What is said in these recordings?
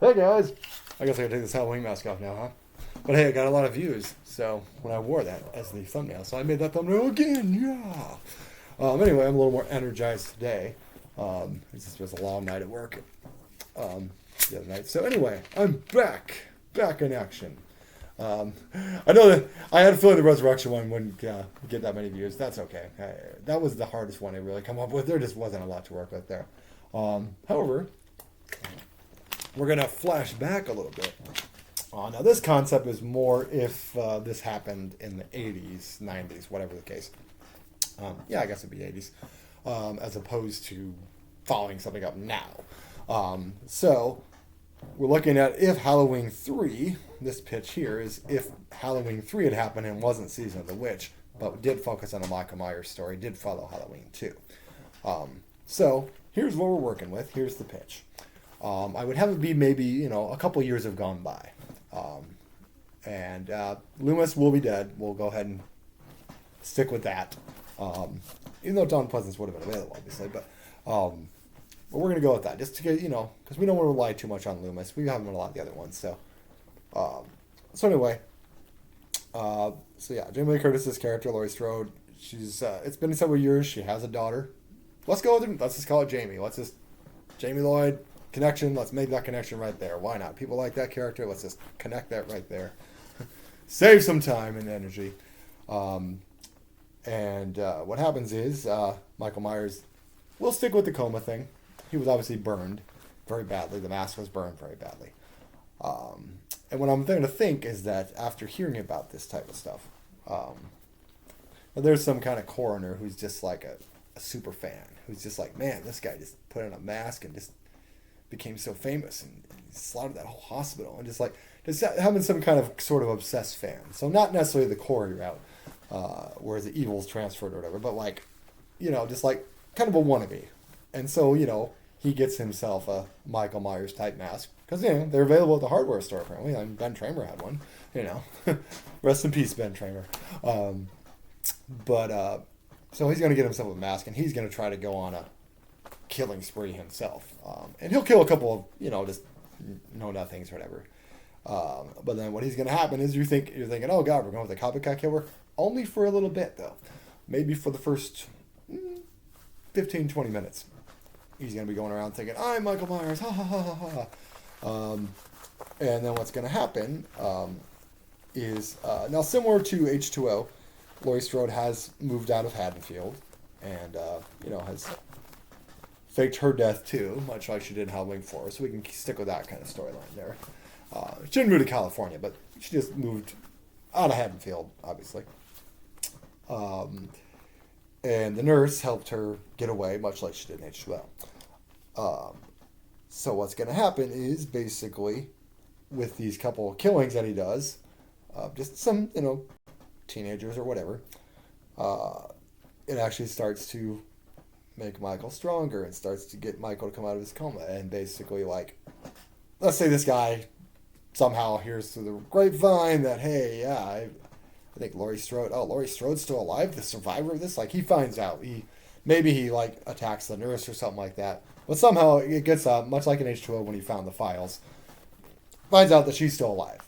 Hey guys! I guess I gotta take this Halloween mask off now, huh? But hey, I got a lot of views, so when I wore that as the thumbnail, so I made that thumbnail again, yeah! Anyway, I'm a little more energized today. This was a long night at work the other night. So anyway, I'm back in action. Um, I know that I had a feeling the resurrection one wouldn't get that many views. That's okay. That was the hardest one I really come up with. There just wasn't a lot to work with there. However, we're going to flash back a little bit. Now, this concept is more if this happened in the 80s, 90s, whatever the case. Yeah, I guess it'd be 80s, as opposed to following something up now. So, we're looking at if Halloween 3, this pitch here is if Halloween 3 had happened and wasn't Season of the Witch, but did focus on the Michael Myers story, did follow Halloween 2. So, here's what we're working with. Here's the pitch. I would have it be maybe, a couple years have gone by. And Loomis will be dead. We'll go ahead and stick with that. Even though Don Pleasance would have been available, obviously. But we're going to go with that. Just to get, because we don't want to rely too much on Loomis. We haven't on a lot of the other ones. So anyway. Jamie Lee Curtis's character, Laurie Strode, she's, it's been several years. She has a daughter. Let's go with it. Let's just call it Jamie. Let's just, Jamie Lloyd. Connection, let's make that connection right there. Why not? People like that character, let's just connect that right there. Save some time and energy. What happens is Michael Myers will stick with the coma thing. He was obviously burned very badly. The mask was burned very badly. And what I'm going to think is that after hearing about this type of stuff, there's some kind of coroner who's just like a super fan, who's just like, man, this guy just put on a mask and just became so famous and slaughtered that whole hospital, and just having some kind of sort of obsessed fan. So not necessarily the Corey route, where the evil's transferred or whatever, but just like kind of a wannabe. And so, he gets himself a Michael Myers type mask because, they're available at the hardware store apparently. And Ben Tramer had one, Rest in peace, Ben Tramer. So he's going to get himself a mask and he's going to try to go on a killing spree himself, and he'll kill a couple of just nothings or whatever. But then what he's going to happen is you're thinking, oh god, we're going with a copycat killer, only for a little bit though, maybe for the first 15-20 minutes. He's going to be going around thinking, I'm Michael Myers, ha ha ha ha ha. And then what's going to happen is now similar to H2O, Laurie Strode has moved out of Haddonfield and has faked her death too, much like she did in Halloween 4, so we can stick with that kind of storyline there. She didn't move to California, but she just moved out of Haddonfield, obviously. And the nurse helped her get away, much like she did in H2O. So what's going to happen is basically, with these couple of killings that he does, just some, teenagers or whatever, it actually starts to make Michael stronger and starts to get Michael to come out of his coma. And basically, let's say this guy somehow hears through the grapevine that, hey, yeah, I think Laurie Strode's still alive, the survivor of this. He finds out. Maybe he attacks the nurse or something like that. But somehow it gets out, much like in H2O when he found the files, finds out that she's still alive.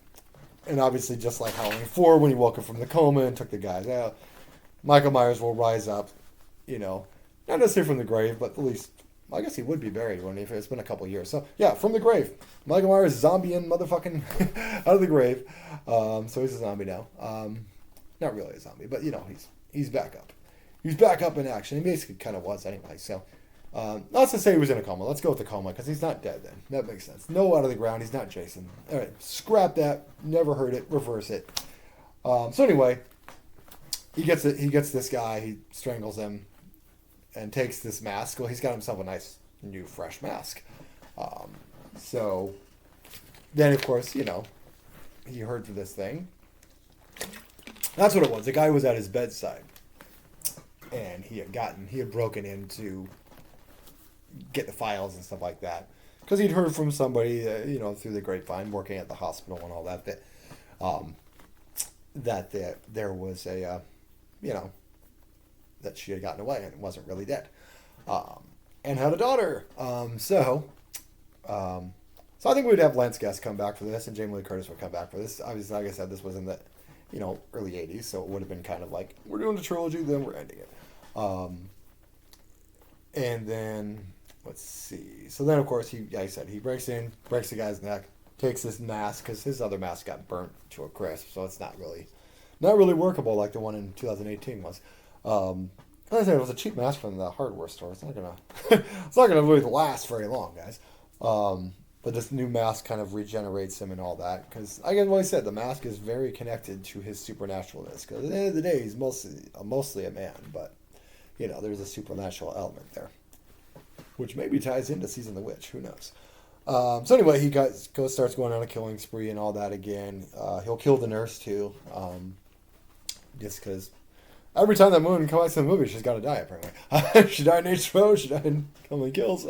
And obviously, just like Halloween 4, when he woke up from the coma and took the guys out, Michael Myers will rise up, not necessarily from the grave, but at least, I guess he would be buried, wouldn't he, if it's been a couple of years. So, yeah, from the grave. Michael Myers zombie and motherfucking out of the grave. So he's a zombie now. Not really a zombie, but, he's back up. He's back up in action. He basically kind of was anyway. So, not to say he was in a coma. Let's go with the coma, because he's not dead then. That makes sense. No out of the ground. He's not Jason. All right, scrap that. Never heard it. Reverse it. So anyway, he gets this guy. He strangles him and takes this mask. Well, he's got himself a nice, new, fresh mask. So then, of course, he heard for this thing. That's what it was. The guy was at his bedside. And he had broken in to get the files and stuff like that. Because he'd heard from somebody, through the grapevine, working at the hospital and all that, that there was a, that she had gotten away and wasn't really dead. And had a daughter. So So I think we'd have Lance Guest come back for this, and Jamie Lee Curtis would come back for this. Obviously, like I said, this was in the early 80s, so it would have been kind of like, we're doing a trilogy, then we're ending it. And then, let's see. So then, of course, he breaks in, breaks the guy's neck, takes his mask, because his other mask got burnt to a crisp, so it's not really workable like the one in 2018 was. Like I said, it was a cheap mask from the hardware store. It's not gonna really last very long, guys. But this new mask kind of regenerates him and all that, because again, like I said, the mask is very connected to his supernaturalness. Because at the end of the day, he's mostly a man, but there's a supernatural element there, which maybe ties into Season the Witch. Who knows? So anyway, he starts going on a killing spree and all that again. He'll kill the nurse too, just because every time that woman comes in the movie, she's got to die apparently. She died in H2O. She died in Halloween Kills.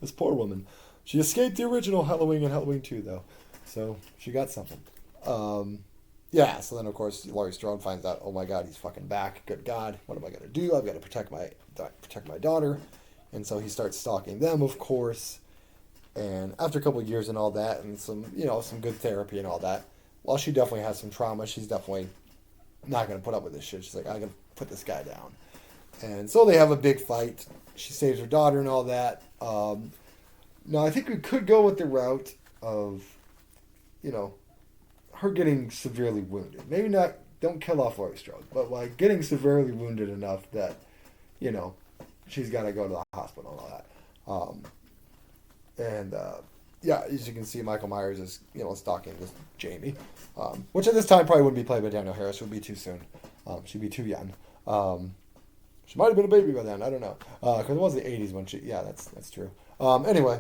This poor woman. She escaped the original Halloween and Halloween 2 though, so she got something. Yeah. So then of course Laurie Strode finds out, oh my God, he's fucking back. Good God, what am I gonna do? I've got to protect my daughter, and so he starts stalking them, of course. And after a couple of years and all that, and some good therapy and all that, while she definitely has some trauma, she's definitely not going to put up with this shit. She's like, I can put this guy down. And so they have a big fight. She saves her daughter and all that. Now, I think we could go with the route of, her getting severely wounded. Maybe not, don't kill off Laurie Strode, but like getting severely wounded enough that, she's got to go to the hospital and all that. Yeah, as you can see, Michael Myers is, stalking this Jamie, which at this time probably wouldn't be played by Danielle Harris. It would be too soon. She'd be too young. She might have been a baby by then. I don't know. Because it was the 80s when she... Yeah, that's true. Anyway,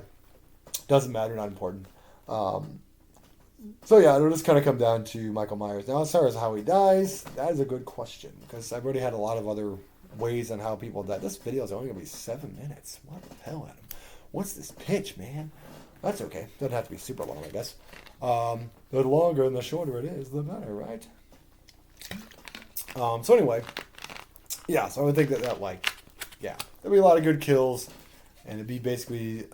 doesn't matter. Not important. So yeah, it'll just kind of come down to Michael Myers. Now, as far as how he dies, that is a good question. Because I've already had a lot of other ways on how people die. This video is only going to be 7 minutes. What the hell, Adam? What's this pitch, man? That's okay. Doesn't have to be super long, I guess. The longer and the shorter it is, the better, right? So anyway, yeah, so I would think that there'd be a lot of good kills, and it'd be basically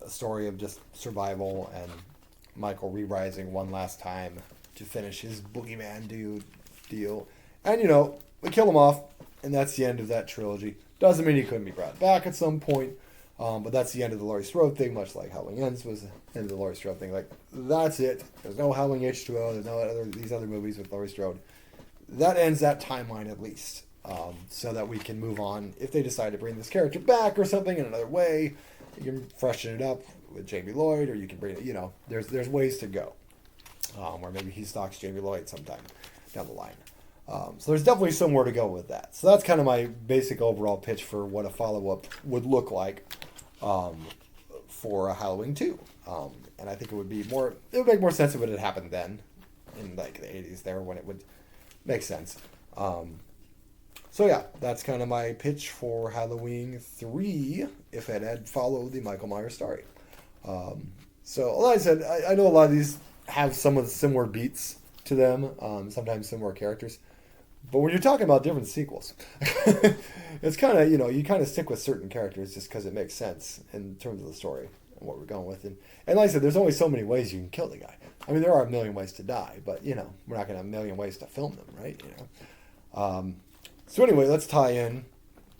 a story of just survival and Michael re-rising one last time to finish his boogeyman deal. And, we kill him off, and that's the end of that trilogy. Doesn't mean he couldn't be brought back at some point. But that's the end of the Laurie Strode thing, much like Halloween Ends was the end of the Laurie Strode thing. Like, that's it. There's no Halloween H2O. There's no these other movies with Laurie Strode. That ends that timeline at least, so that we can move on. If they decide to bring this character back or something in another way, you can freshen it up with Jamie Lloyd, or you can bring it. There's ways to go, or maybe he stalks Jamie Lloyd sometime down the line. So there's definitely somewhere to go with that. So that's kind of my basic overall pitch for what a follow-up would look like for a Halloween 2. And I think it would make more sense if it had happened then, in like the 80s there, when it would make sense. So yeah, that's kind of my pitch for Halloween 3, if it had followed the Michael Myers story. So like I said, I know a lot of these have some of the similar beats to them, sometimes similar characters. But when you're talking about different sequels, it's kind of, you kind of stick with certain characters just because it makes sense in terms of the story and what we're going with. And like I said, there's only so many ways you can kill the guy. I mean, there are a million ways to die, but, we're not going to have a million ways to film them, right? So anyway, let's tie in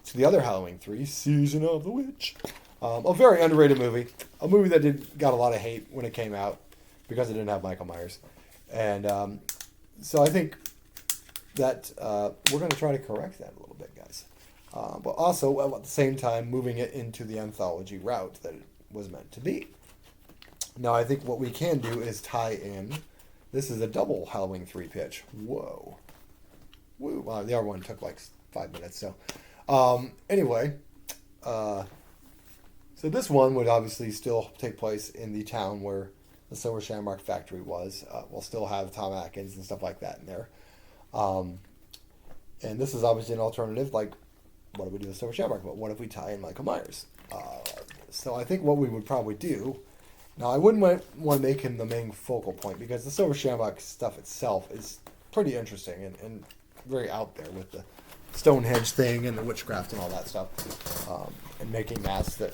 to the other Halloween 3, Season of the Witch. A very underrated movie. A movie that got a lot of hate when it came out because it didn't have Michael Myers. And so I think that we're going to try to correct that a little bit, guys. But also, at the same time, moving it into the anthology route that it was meant to be. Now, I think what we can do is tie in. This is a double Halloween 3 pitch. Whoa. Woo. Wow, the other one took like 5 minutes. So, anyway, so this one would obviously still take place in the town where the Silver Shamrock factory was. We'll still have Tom Atkins and stuff like that in there. And this is obviously an alternative, like, what do we do with Silver Shamrock? But what if we tie in Michael Myers? So I think what we would probably do, now I wouldn't want to make him the main focal point, because the Silver Shamrock stuff itself is pretty interesting and very out there with the Stonehenge thing and the witchcraft and all that stuff, and making masks that,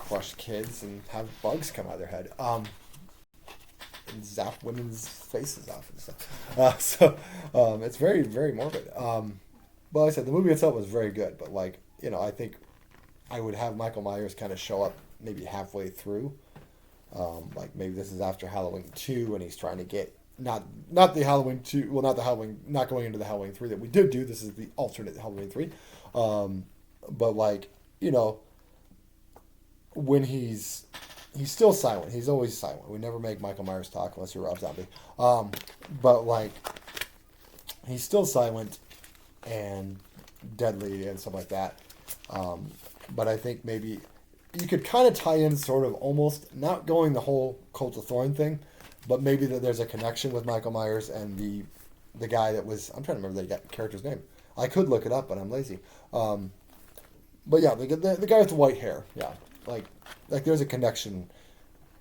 crush kids and have bugs come out of their head. And zap women's faces off and stuff. It's very, very morbid. But like I said, the movie itself was very good. But like, I think I would have Michael Myers kind of show up maybe halfway through. Like maybe this is after Halloween 2 and he's trying to get not the Halloween 2, well, not going into the Halloween 3 that we did do. This is the alternate Halloween 3. But like, when he's still silent. He's always silent. We never make Michael Myers talk unless you're Rob Zombie. But like, he's still silent and deadly and stuff like that. But I think maybe you could kind of tie in sort of almost, not going the whole Cult of Thorn thing, but maybe that there's a connection with Michael Myers and the guy that was, I'm trying to remember the character's name. I could look it up, but I'm lazy. But yeah, the guy with the white hair, yeah. Like there's a connection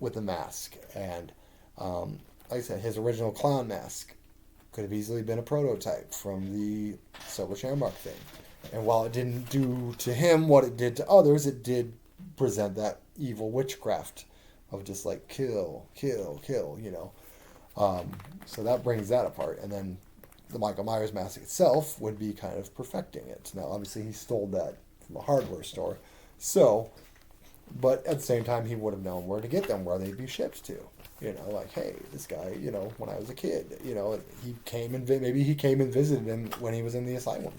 with the mask. And like I said, his original clown mask could have easily been a prototype from the Silver Shamrock thing. And while it didn't do to him what it did to others, it did present that evil witchcraft of just like kill, kill, kill, So that brings that apart. And then the Michael Myers mask itself would be kind of perfecting it. Now, obviously, he stole that from a hardware store. So, but at the same time, he would have known where to get them, where they'd be shipped to. Like, hey, this guy, when I was a kid, he came and maybe he came and visited him when he was in the asylum.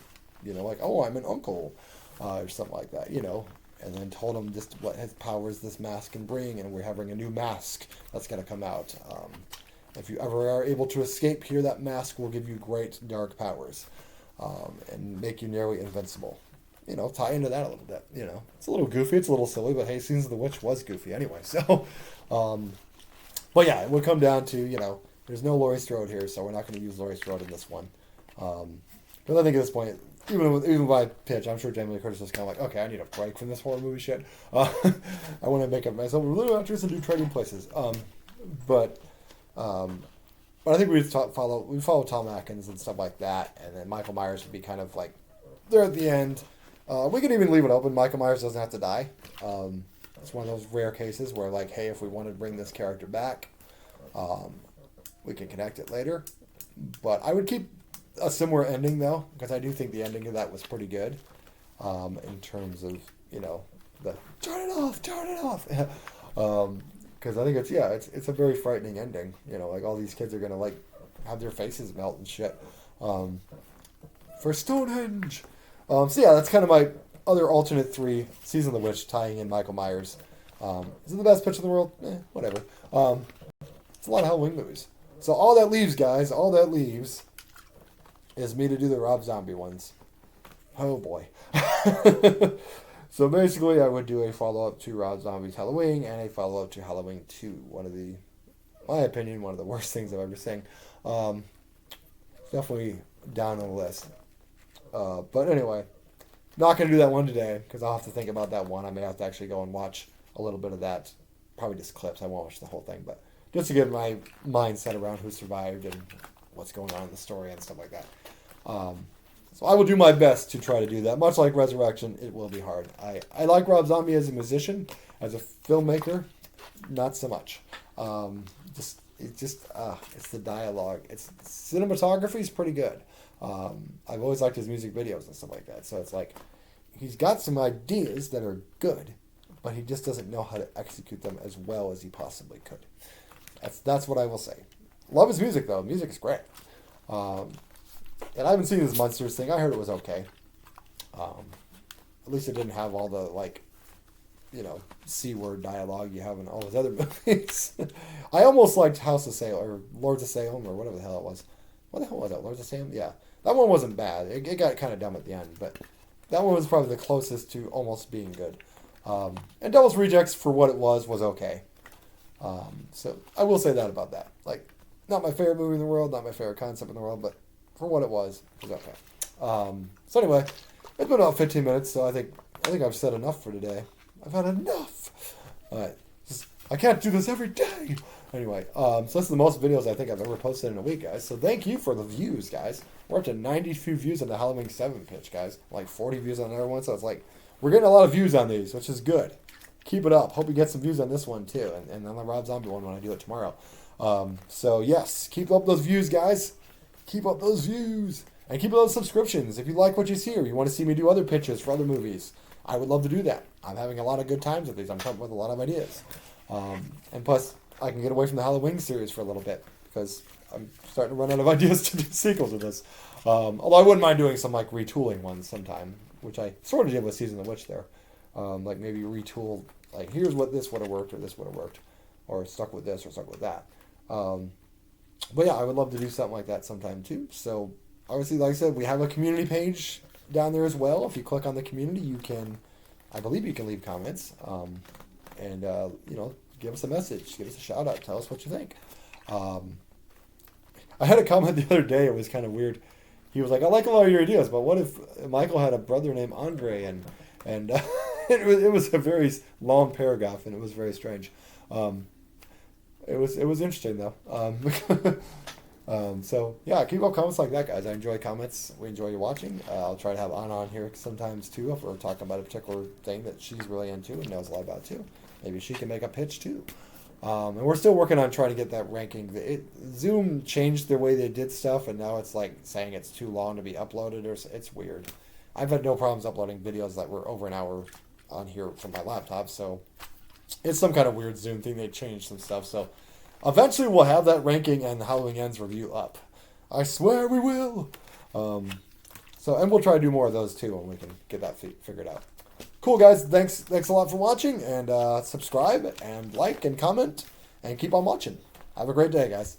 Like, oh, I'm an uncle, or something like that, and then told him just what his powers this mask can bring, and we're having a new mask that's going to come out. If you ever are able to escape here, that mask will give you great dark powers, and make you nearly invincible. Tie into that a little bit. It's a little goofy, it's a little silly, but hey, Seasons of the Witch was goofy anyway. So, but yeah, it would come down to, there's no Laurie Strode here, so we're not going to use Laurie Strode in this one. But I think at this point, even by pitch, I'm sure Jamie Lee Curtis was kind of like, okay, I need a break from this horror movie shit. I want to make up myself a little actress and do Trading Places. But I think we follow Tom Atkins and stuff like that, and then Michael Myers would be kind of like there at the end. We could even leave it open. Michael Myers doesn't have to die. It's one of those rare cases where, like, hey, if we want to bring this character back, we can connect it later. But I would keep a similar ending, though, because I do think the ending of that was pretty good, in terms of, the turn it off. Because I think it's a very frightening ending. Like, all these kids are going to, like, have their faces melt and shit. For Stonehenge. So yeah, that's kind of my other alternate 3, Season of the Witch, tying in Michael Myers. Is it the best pitch in the world? Whatever. It's a lot of Halloween movies. So all that leaves is me to do the Rob Zombie ones. Oh boy. So basically I would do a follow-up to Rob Zombie's Halloween and a follow-up to Halloween 2. My opinion, one of the worst things I've ever seen. Definitely down on the list. But anyway, not going to do that one today because I'll have to think about that one. I may have to actually go and watch a little bit of that. Probably just clips. I won't watch the whole thing, but just to get my mindset around who survived and what's going on in the story and stuff like that. So I will do my best to try to do that. Much like Resurrection, it will be hard. I like Rob Zombie as a musician, as a filmmaker, not so much. It's the dialogue. Cinematography is pretty good. I've always liked his music videos and stuff like that. So it's like, he's got some ideas that are good, but he just doesn't know how to execute them as well as he possibly could. That's what I will say. Love his music, though. Music is great. And I haven't seen his Monsters thing. I heard it was okay. At least it didn't have all the, C-word dialogue you have in all his other movies. I almost liked House of Salem, or Lords of Salem, or whatever the hell it was. What the hell was that? Lords of Salem? Yeah. That one wasn't bad. It got kind of dumb at the end, but that one was probably the closest to almost being good. And Devil's Rejects, for what it was okay. So I will say that about that. Like, not my favorite movie in the world, not my favorite concept in the world, but for what it was okay. So anyway, it's been about 15 minutes, so I think I've said enough for today. I've had enough. All right. I can't do this every day. Anyway, so this is the most videos I think I've ever posted in a week, guys. So thank you for the views, guys. We're up to 92 views on the Halloween 7 pitch, guys. Like 40 views on another one. So it's like, we're getting a lot of views on these, which is good. keep it up. Hope you get some views on this one too, and on the Rob Zombie one when I do it tomorrow. So yes, keep up those views, guys. Keep up those views. And keep up those subscriptions. If you like what you see or you want to see me do other pitches for other movies, I would love to do that. I'm having a lot of good times with these. I'm coming up with a lot of ideas. And plus, I can get away from the Halloween series for a little bit because I'm starting to run out of ideas to do sequels with this. Although I wouldn't mind doing some like retooling ones sometime, which I sort of did with Season of the Witch there. Like maybe retool, like here's what this would have worked or this would have worked. Or stuck with this or stuck with that. But yeah, I would love to do something like that sometime too. So obviously, like I said, we have a community page down there as well. If you click on the community, you can, I believe you can leave comments. And, you know, give us a message, give us a shout out, tell us what you think. I had a comment the other day, it was kind of weird. He was like, I like a lot of your ideas, but what if Michael had a brother named Andre? And it was a very long paragraph, and it was very strange. It was interesting, though. So, yeah, keep up comments like that, guys. I enjoy comments. We enjoy you watching. I'll try to have Anna on here sometimes, too, if we're talking about a particular thing that she's really into and knows a lot about, too. Maybe she can make a pitch, too. And we're still working on trying to get that ranking. Zoom changed the way they did stuff, and now it's like saying it's too long to be uploaded. It's weird. I've had no problems uploading videos that were over an hour on here from my laptop, so it's some kind of weird Zoom thing. They changed some stuff, so eventually we'll have that ranking and the Halloween Ends review up. I swear we will. And we'll try to do more of those too when we can get that figured out. Cool, guys. Thanks a lot for watching, and subscribe and like and comment and keep on watching. Have a great day, guys.